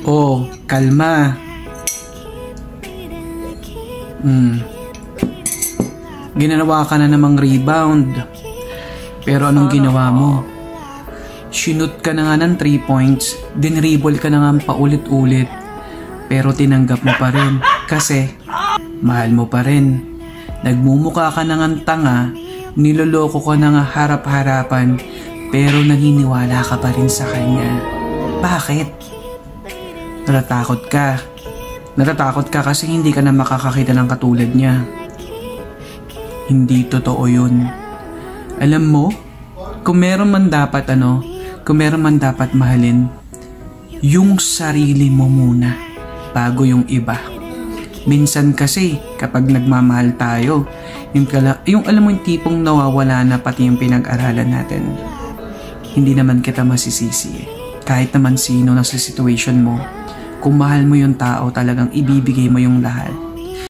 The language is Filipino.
Oh, kalma. Ginawa ka na namang rebound. Pero anong ginawa mo? Shoot ka na nga ng 3 points, dinribble ka na nga paulit-ulit. Pero tinanggap mo pa rin kasi mahal mo pa rin. Nagmumukha ka na nga tanga, niloloko ka na nga harap-harapan, pero naniniwala ka pa rin sa kanya. Bakit? Natatakot ka. Natatakot ka kasi hindi ka na makakakita ng katulad niya. Hindi totoo yun. Alam mo, kung meron man dapat mahalin, yung sarili mo muna bago yung iba. Minsan kasi kapag nagmamahal tayo, yung alam mo yung tipong nawawala na pati yung pinag-aralan natin. Hindi naman kita masisisi. Kahit naman sino nasa situation mo, kung mahal mo yung tao, talagang ibibigay mo yung lahat.